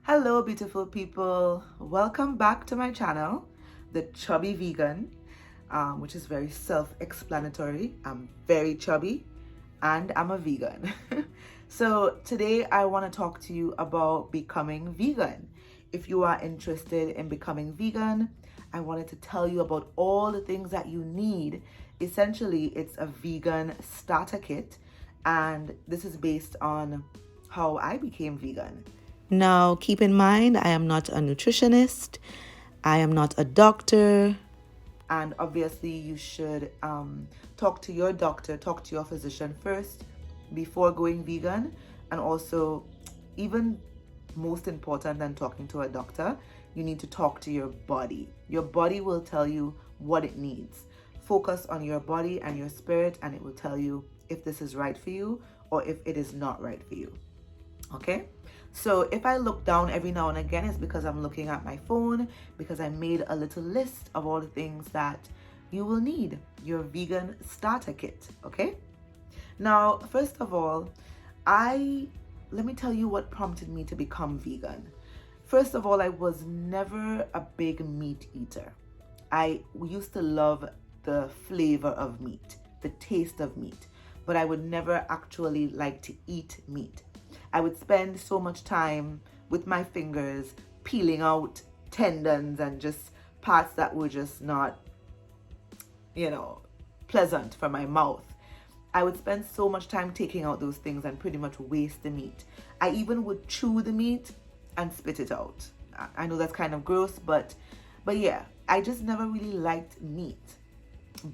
Hello, beautiful people. Welcome back to my channel, The Chubby Vegan, which is very self-explanatory. I'm very chubby and I'm a vegan. So today I want to talk to you about becoming vegan. If you are interested in becoming vegan, I wanted to tell you about all the things that you need. Essentially, it's a vegan starter kit, and this is based on how I became vegan. Now, keep in mind, I am not a nutritionist, I am not a doctor, and obviously, you should talk to your doctor, talk to your physician first before going vegan. And also, even most important than talking to a doctor, you need to talk to your body. Your body will tell you what it needs. Focus on your body and your spirit, and it will tell you if this is right for you or if it is not right for you. Okay, so if I look down every now and again, it's because I'm looking at my phone, because I made a little list of all the things that you will need, your vegan starter kit. Okay, now first of all, let me tell you what prompted me to become vegan. First of all, I was never a big meat eater. I used to love the flavor of meat, the taste of meat, but I would never actually like to eat meat. I would spend so much time with my fingers peeling out tendons and just parts that were just not, pleasant for my mouth. I would spend so much time taking out those things and pretty much waste the meat. I even would chew the meat and spit it out. I know that's kind of gross, but yeah, I just never really liked meat.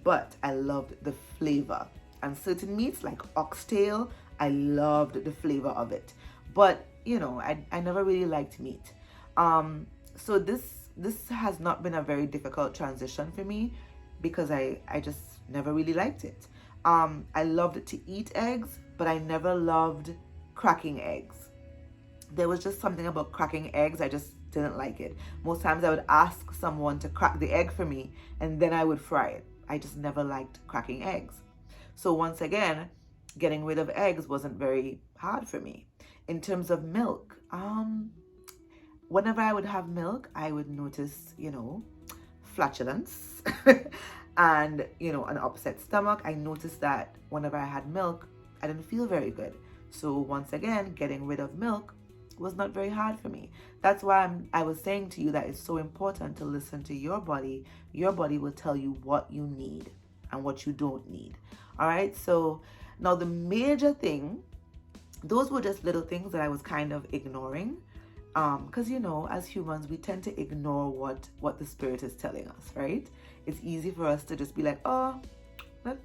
But I loved the flavor. And certain meats like oxtail, I loved the flavor of it. But, I never really liked meat. So this has not been a very difficult transition for me because I just never really liked it. I loved to eat eggs, but I never loved cracking eggs. There was just something about cracking eggs, I just didn't like it. Most times I would ask someone to crack the egg for me and then I would fry it. I just never liked cracking eggs. So once again, getting rid of eggs wasn't very hard for me. In terms of milk, whenever I would have milk, I would notice, flatulence and, an upset stomach. I noticed that whenever I had milk, I didn't feel very good. So once again, getting rid of milk was not very hard for me. That's why I was saying to you that it's so important to listen to your body. Your body will tell you what you need and what you don't need. All right. So now the major thing, those were just little things that I was kind of ignoring. Because, as humans, we tend to ignore what the spirit is telling us, right? It's easy for us to just be like, oh,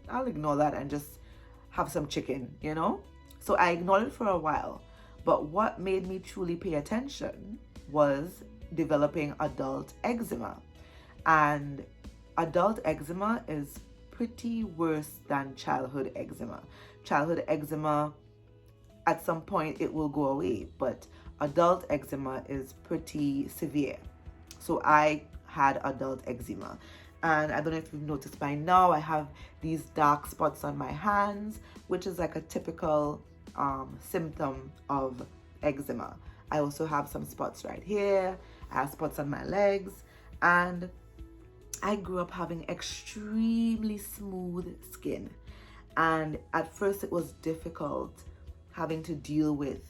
I'll ignore that and just have some chicken, So I ignored it for a while. But what made me truly pay attention was developing adult eczema. And adult eczema is pretty worse than childhood eczema. Childhood eczema, at some point it will go away, but adult eczema is pretty severe. So I had adult eczema, and I don't know if you've noticed by now, I have these dark spots on my hands, which is like a typical symptom of eczema. I also have some spots right here. I have spots on my legs, and I grew up having extremely smooth skin. And at first it was difficult having to deal with,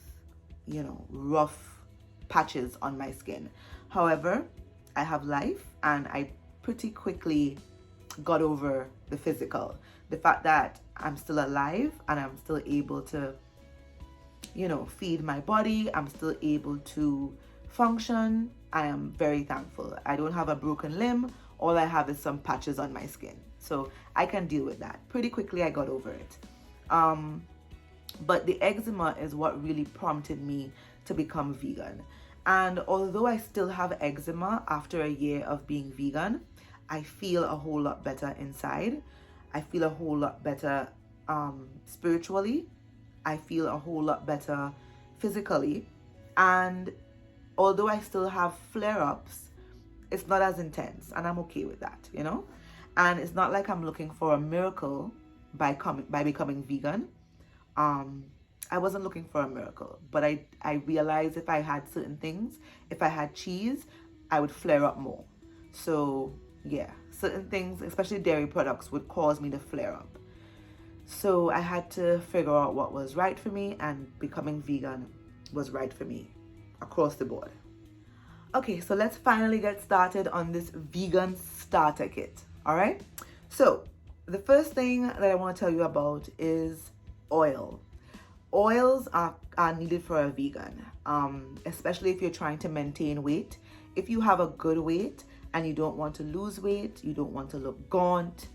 rough patches on my skin. However, I have life and I pretty quickly got over the physical. The fact that I'm still alive and I'm still able to, feed my body, I'm still able to function. I am very thankful. I don't have a broken limb. All I have is some patches on my skin. So I can deal with that. Pretty quickly I got over it. But the eczema is what really prompted me to become vegan. And although I still have eczema after a year of being vegan, I feel a whole lot better inside. I feel a whole lot better spiritually. I feel a whole lot better physically. And although I still have flare-ups, it's not as intense, and I'm okay with that, And it's not like I'm looking for a miracle by becoming vegan. I wasn't looking for a miracle, but I realized if I had certain things, if I had cheese, I would flare up more. So yeah, certain things, especially dairy products, would cause me to flare up. So I had to figure out what was right for me, and becoming vegan was right for me across the board. Okay, so let's finally get started on this vegan starter kit. All right. So the first thing that I want to tell you about is oil. Oils are needed for a vegan, especially if you're trying to maintain weight. If you have a good weight and you don't want to lose weight, you don't want to look gaunt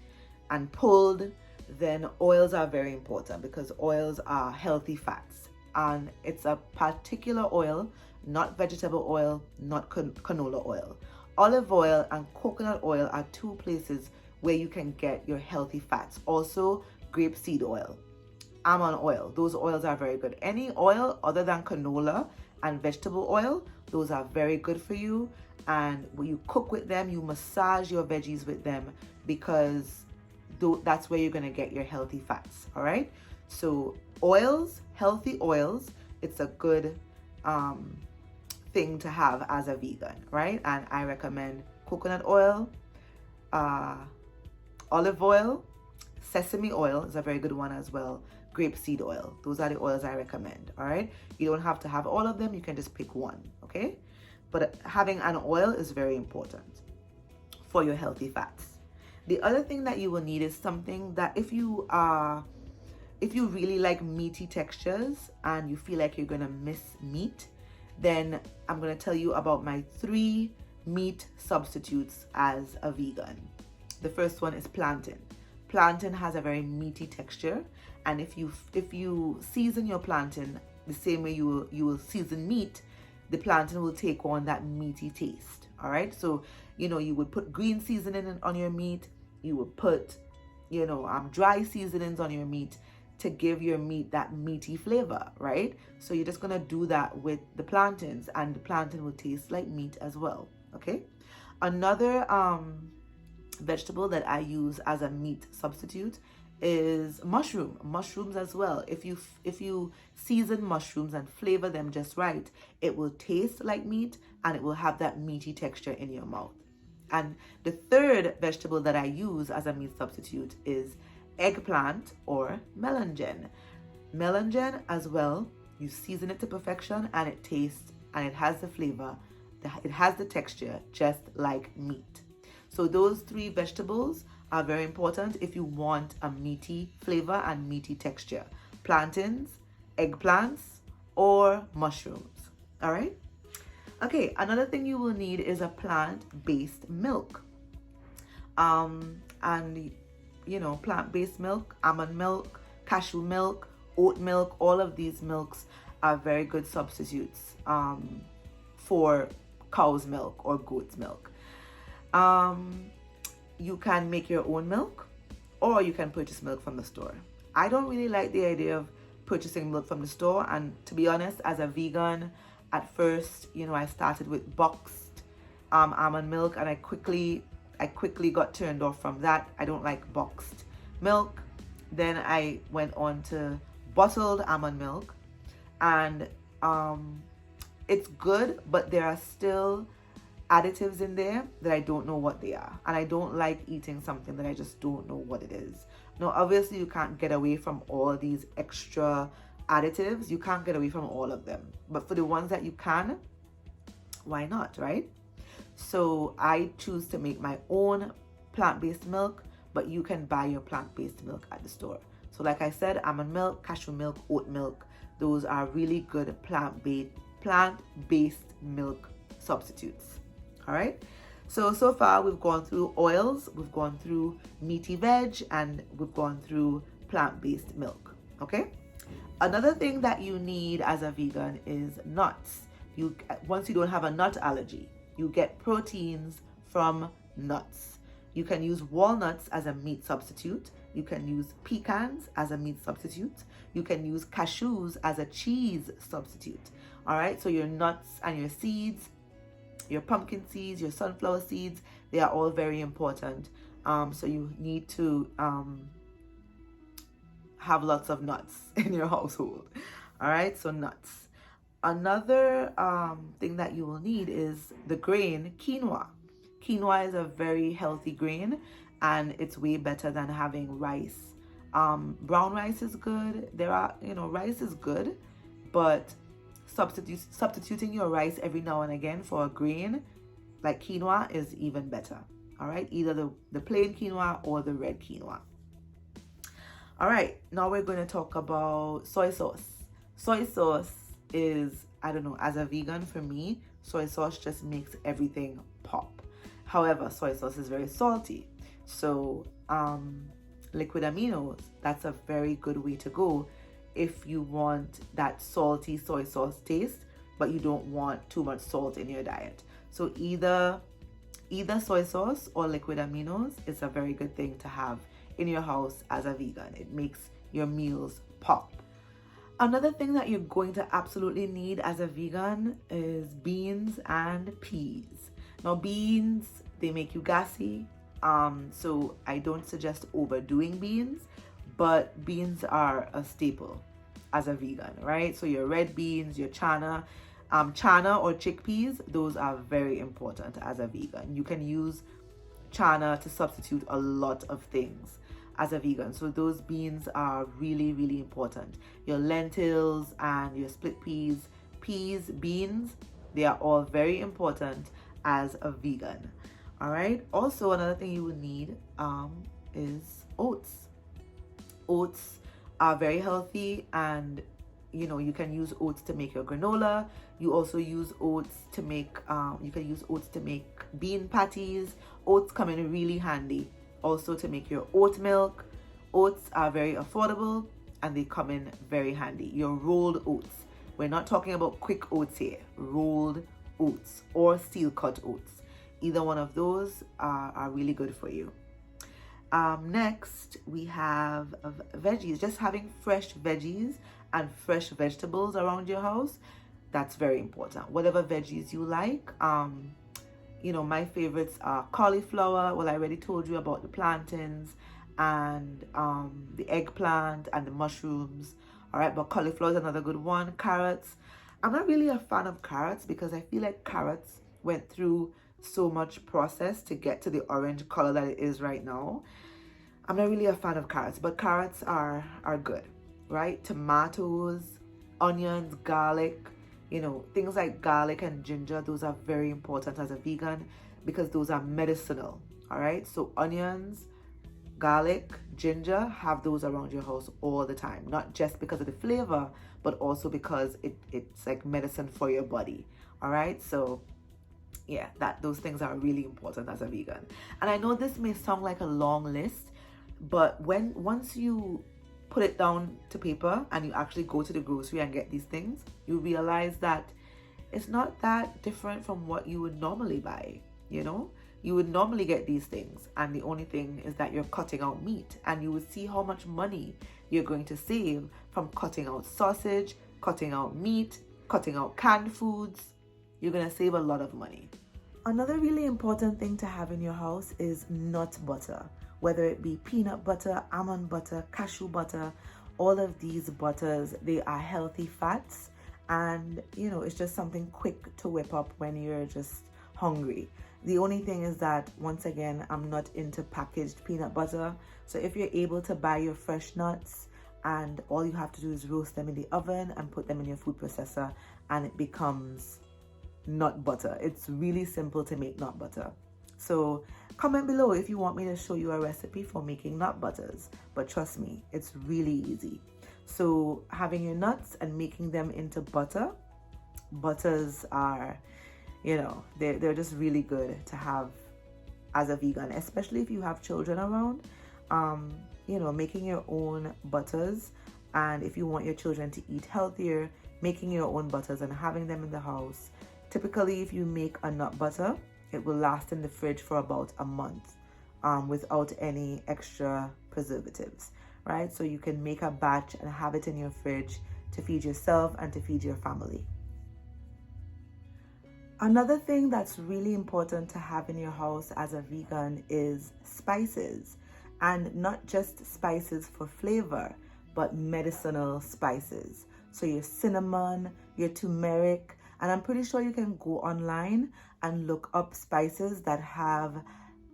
and pulled, then oils are very important, because oils are healthy fats. And it's a particular oil, not vegetable oil, not canola oil. Olive oil and coconut oil are two places where you can get your healthy fats. Also, grapeseed oil, almond oil, those oils are very good. Any oil other than canola and vegetable oil, those are very good for you. And when you cook with them, you massage your veggies with them, because that's where you're going to get your healthy fats. All right. So oils, healthy oils, it's a good thing to have as a vegan, right? And I recommend coconut oil, olive oil, sesame oil is a very good one as well. Grapeseed oil. Those are the oils I recommend. All right. You don't have to have all of them. You can just pick one. Okay. But having an oil is very important for your healthy fats. The other thing that you will need is something that if you really like meaty textures and you feel like you're going to miss meat, then I'm going to tell you about my 3 meat substitutes as a vegan. The first one is plantain. Plantain has a very meaty texture, and if you season your plantain the same way you will season meat, the plantain will take on that meaty taste. All right, so you would put green seasoning on your meat, you would put dry seasonings on your meat to give your meat that meaty flavor, right? So you're just gonna do that with the plantains, and the plantain will taste like meat as well. Okay, another vegetable that I use as a meat substitute is mushrooms as well. If you season mushrooms and flavor them just right, it will taste like meat and it will have that meaty texture in your mouth. And the third vegetable that I use as a meat substitute is eggplant or melangen. Melangen as well, you season it to perfection and it tastes and it has the flavor, it has the texture just like meat. So those 3 vegetables are very important if you want a meaty flavor and meaty texture. Plantains, eggplants, or mushrooms. All right? Okay, another thing you will need is a plant-based milk. Plant-based milk, almond milk, cashew milk, oat milk, all of these milks are very good substitutes for cow's milk or goat's milk. You can make your own milk, or you can purchase milk from the store. I don't really like the idea of purchasing milk from the store, and to be honest, as a vegan, at first, I started with boxed almond milk, and I quickly got turned off from that. I don't like boxed milk. Then I went on to bottled almond milk, and it's good, but there are still additives in there that I don't know what they are, and I don't like eating something that I just don't know what it is. Now, obviously, you can't get away from all these extra additives. You can't get away from all of them, but for the ones that you can, why not, right? So I choose to make my own plant-based milk, but you can buy your plant-based milk at the store. So like I said, almond milk, cashew milk, oat milk, those are really good plant-based milk substitutes. All right, so far we've gone through oils, we've gone through meaty veg, and we've gone through plant-based milk. Okay, another thing that you need as a vegan is nuts. Once you don't have a nut allergy, you get proteins from nuts. You can use walnuts as a meat substitute. You can use pecans as a meat substitute. You can use cashews as a cheese substitute. All right, so your nuts and your seeds, your pumpkin seeds, your sunflower seeds, they are all very important. So you need to have lots of nuts in your household. All right, so nuts. Another thing that you will need is the grain quinoa. Quinoa is a very healthy grain, and it's way better than having rice. Brown rice is good. Rice is good, but substituting your rice every now and again for a grain like quinoa is even better. All right, either the plain quinoa or the red quinoa. All right, now we're going to talk about soy sauce. Soy sauce is, I don't know, as a vegan, for me, soy sauce just makes everything pop. However, soy sauce is very salty. So, liquid aminos, that's a very good way to go if you want that salty soy sauce taste, but you don't want too much salt in your diet. So either soy sauce or liquid aminos is a very good thing to have in your house as a vegan. It makes your meals pop. Another thing that you're going to absolutely need as a vegan is beans and peas. Now, beans, they make you gassy, so I don't suggest overdoing beans, but beans are a staple as a vegan, right? So your red beans, your chana or chickpeas, those are very important as a vegan. You can use chana to substitute a lot of things as a vegan. So those beans are really, really important. Your lentils and your split peas, beans, they are all very important as a vegan. All right. Also, another thing you would need is oats. Oats are very healthy, and you can use oats to make your granola. You also use oats to make bean patties. Oats come in really handy also to make your oat milk. Oats are very affordable and they come in very handy. Your rolled oats. We're not talking about quick oats here. Rolled oats or steel cut oats. Either one of those are really good for you. Next, we have veggies. Just having fresh veggies and fresh vegetables around your house, that's very important. Whatever veggies you like. My favorites are cauliflower. Well, I already told you about the plantains and the eggplant and the mushrooms. All right, but cauliflower is another good one. Carrots. I'm not really a fan of carrots because I feel like carrots went through so much process to get to the orange color that it is right now. I'm not really a fan of carrots, but carrots are good, right? Tomatoes, onions, garlic, things like garlic and ginger, those are very important as a vegan because those are medicinal. All right, so onions, garlic, ginger, have those around your house all the time, not just because of the flavor, but also because it's like medicine for your body. All right, so yeah, those things are really important as a vegan. And I know this may sound like a long list, but once you put it down to paper and you actually go to the grocery and get these things, you realize that it's not that different from what you would normally buy. You would normally get these things, and the only thing is that you're cutting out meat, and you would see how much money you're going to save from cutting out sausage, cutting out meat, cutting out canned foods. You're going to save a lot of money. Another really important thing to have in your house is nut butter. Whether it be peanut butter, almond butter, cashew butter, all of these butters, they are healthy fats, and it's just something quick to whip up when you're just hungry. The only thing is that, once again, I'm not into packaged peanut butter. So if you're able to buy your fresh nuts, and all you have to do is roast them in the oven and put them in your food processor, and it becomes nut butter. It's really simple to make nut butter. So comment below if you want me to show you a recipe for making nut butters. But trust me, it's really easy. So having your nuts and making them into butters are, they're just really good to have as a vegan, especially if you have children around. Making your own butters, and if you want your children to eat healthier, making your own butters and having them in the house. Typically, if you make a nut butter, it will last in the fridge for about a month without any extra preservatives, right? So you can make a batch and have it in your fridge to feed yourself and to feed your family. Another thing that's really important to have in your house as a vegan is spices, and not just spices for flavor, but medicinal spices. So your cinnamon, your turmeric, and I'm pretty sure you can go online and look up spices that have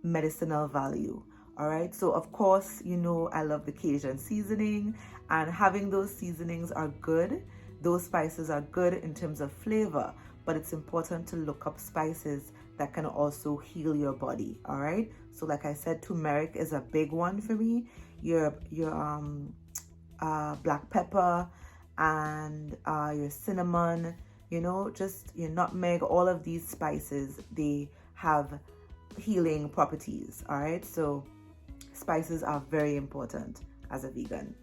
medicinal value. All right. So of course, I love the Cajun seasoning, and having those seasonings are good. Those spices are good in terms of flavor, but it's important to look up spices that can also heal your body. All right. So like I said, turmeric is a big one for me. Your black pepper and your cinnamon, just your nutmeg, all of these spices, they have healing properties. All right. So spices are very important as a vegan.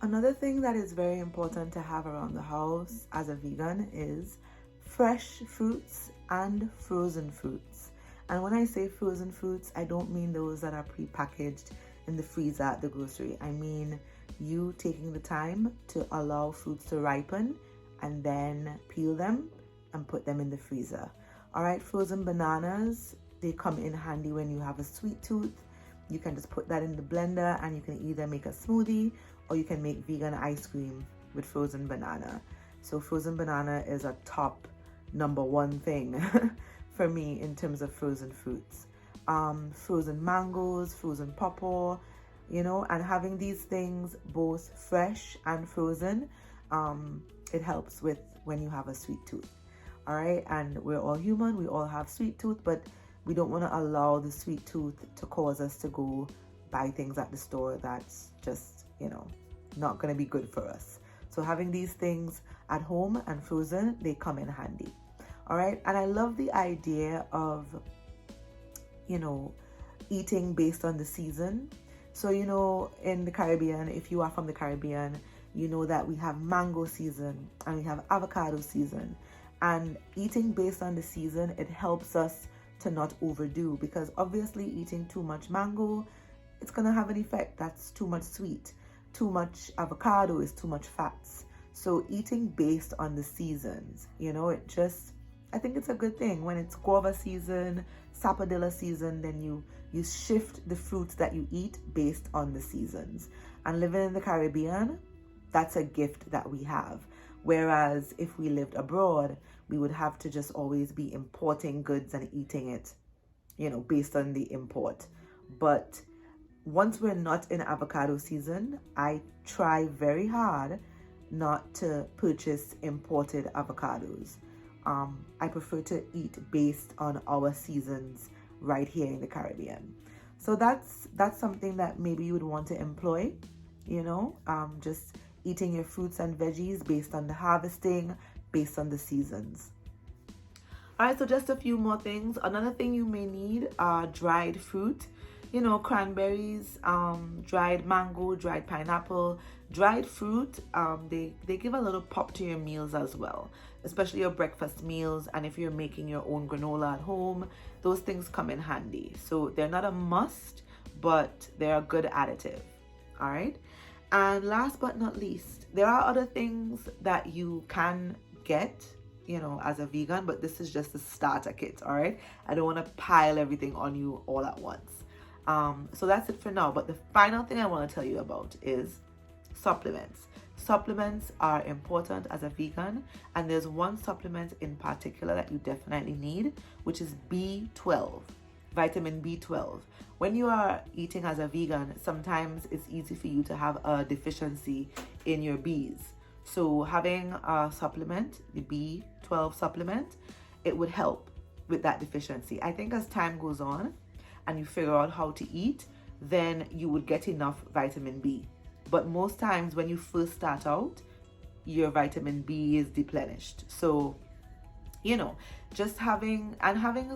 Another thing that is very important to have around the house as a vegan is fresh fruits and frozen fruits. And when I say frozen fruits, I don't mean those that are pre-packaged in the freezer at the grocery. I mean you taking the time to allow fruits to ripen and then peel them and put them in the freezer. All right, frozen bananas, they come in handy when you have a sweet tooth. You can just put that in the blender and you can either make a smoothie or you can make vegan ice cream with frozen banana. So frozen banana is a top #1 thing for me in terms of frozen fruits. Frozen mangoes, frozen pawpaw, and having these things both fresh and frozen, it helps with when you have a sweet tooth. All right, and we're all human, we all have sweet tooth, but we don't want to allow the sweet tooth to cause us to go buy things at the store that's just, not going to be good for us. So having these things at home and frozen, they come in handy. All right, and I love the idea of, eating based on the season. So, in the Caribbean, if you are from the Caribbean, you know that we have mango season and we have avocado season. And eating based on the season, it helps us to not overdo, because obviously eating too much mango, it's going to have an effect. That's too much sweet. Too much avocado is too much fats. So eating based on the seasons, I think it's a good thing. When it's guava season, sapodilla season, then you shift the fruits that you eat based on the seasons. And living in the Caribbean, that's a gift that we have. Whereas if we lived abroad, we would have to just always be importing goods and eating it, based on the import. But once we're not in avocado season, I try very hard not to purchase imported avocados. I prefer to eat based on our seasons right here in the Caribbean. So that's something that maybe you would want to employ, just eating your fruits and veggies based on the harvesting, based on the seasons. All right, so just a few more things. Another thing you may need are dried fruit. Cranberries, dried mango, dried pineapple, dried fruit. They give a little pop to your meals as well, especially your breakfast meals. And if you're making your own granola at home, those things come in handy. So they're not a must, but they're a good additive. All right. And last but not least, there are other things that you can get, as a vegan, but this is just a starter kit. All right. I don't want to pile everything on you all at once. So that's it for now. But the final thing I want to tell you about is supplements. Supplements are important as a vegan, and there's one supplement in particular that you definitely need, which is B12, vitamin B12. When you are eating as a vegan, sometimes it's easy for you to have a deficiency in your Bs. So having a supplement, the B12 supplement, it would help with that deficiency. I think as time goes on, and you figure out how to eat, then you would get enough vitamin B. But most times when you first start out, your vitamin B is deplenished. So, just having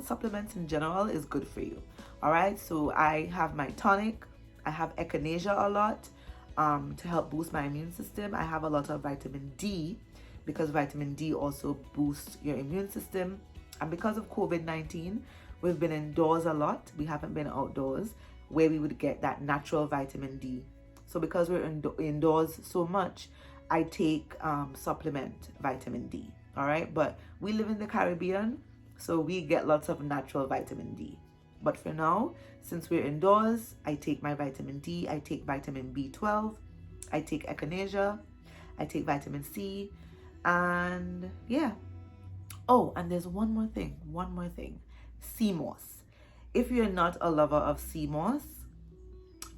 supplements in general is good for you. All right. So I have my tonic. I have echinacea a lot to help boost my immune system. I have a lot of vitamin D because vitamin D also boosts your immune system. And because of COVID-19, we've been indoors a lot. We haven't been outdoors where we would get that natural vitamin D. So because we're indoors so much, I take supplement vitamin D. All right. But we live in the Caribbean, so we get lots of natural vitamin D. But for now, since we're indoors, I take my vitamin D. I take vitamin B12. I take echinacea. I take vitamin C, and yeah. Oh, and there's one more thing. Seamoss. If you're not a lover of Seamoss,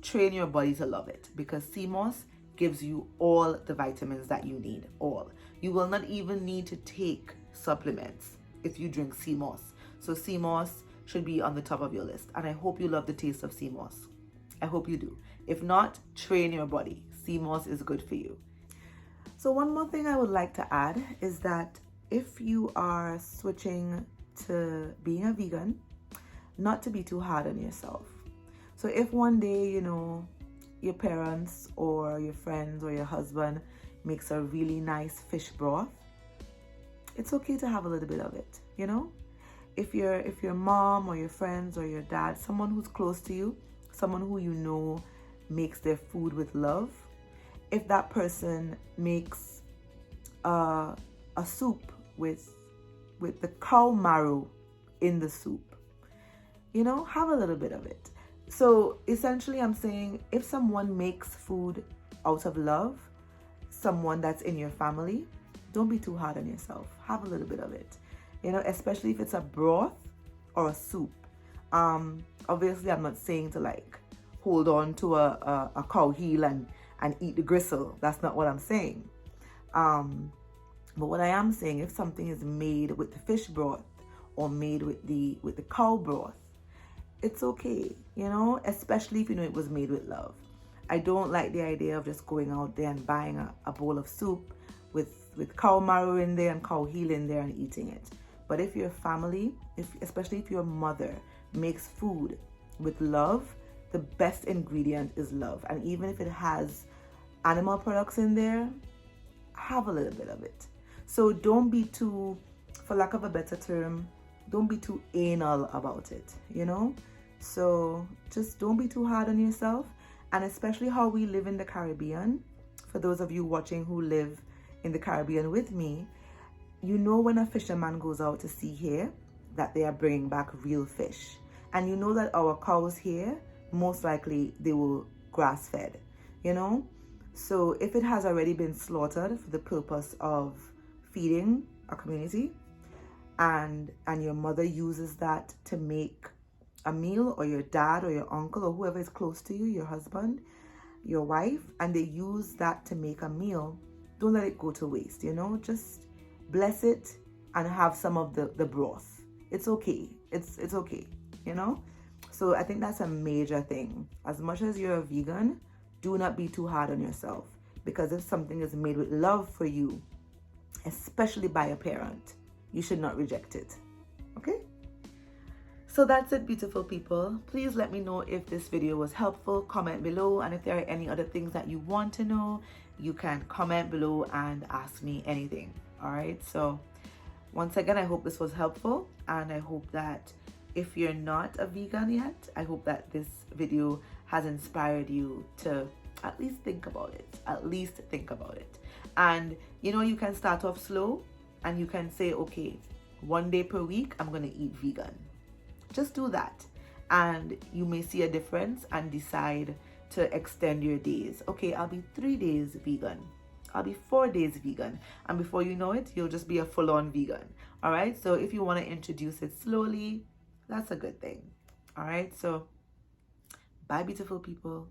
train your body to love it, because Seamoss gives you all the vitamins that you need. All. You will not even need to take supplements if you drink Seamoss. So Seamoss should be on the top of your list, and I hope you love the taste of Seamoss. I hope you do. If not, train your body. Seamoss is good for you. So one more thing I would like to add is that if you are switching to being a vegan, not to be too hard on yourself. So if one day, your parents or your friends or your husband makes a really nice fish broth, it's okay to have a little bit of it, If your mom or your friends or your dad, someone who's close to you, someone who makes their food with love, if that person makes a soup with the cow marrow in the soup, have a little bit of it. So essentially I'm saying, if someone makes food out of love, someone that's in your family, don't be too hard on yourself. Have a little bit of it, especially if it's a broth or a soup. Obviously I'm not saying to hold on to a cow heel and eat the gristle. That's not what I'm saying. But what I am saying, if something is made with the fish broth or made with the cow broth, it's okay, especially if it was made with love. I don't like the idea of just going out there and buying a bowl of soup with cow marrow in there and cow heel in there and eating it. But if your family, especially if your mother makes food with love, the best ingredient is love. And even if it has animal products in there, have a little bit of it. So don't be too, for lack of a better term, don't be too anal about it, So just don't be too hard on yourself. And especially how we live in the Caribbean, for those of you watching who live in the Caribbean with me, when a fisherman goes out to sea here, that they are bringing back real fish. And that our cows here, most likely they will grass fed, So if it has already been slaughtered for the purpose of feeding a community, and your mother uses that to make a meal, or your dad or your uncle or whoever is close to you, your husband, your wife, and they use that to make a meal, don't let it go to waste, just bless it and have some of the broth. It's okay. It's okay, So I think that's a major thing. As much as you're a vegan, do not be too hard on yourself, because if something is made with love for you, especially by a parent, you should not reject it. Okay? So that's it, beautiful people. Please let me know if this video was helpful. Comment below, and if there are any other things that you want to know, you can comment below and ask me anything. All right? So once again, I hope this was helpful, and I hope that if you're not a vegan yet, I hope that this video has inspired you to at least think about it. And you can start off slow, and you can say, okay, 1 day per week, I'm going to eat vegan. Just do that, and you may see a difference and decide to extend your days. Okay, I'll be 3 days vegan. I'll be 4 days vegan. And before you know it, you'll just be a full-on vegan. All right, so if you want to introduce it slowly, that's a good thing. All right, so bye, beautiful people.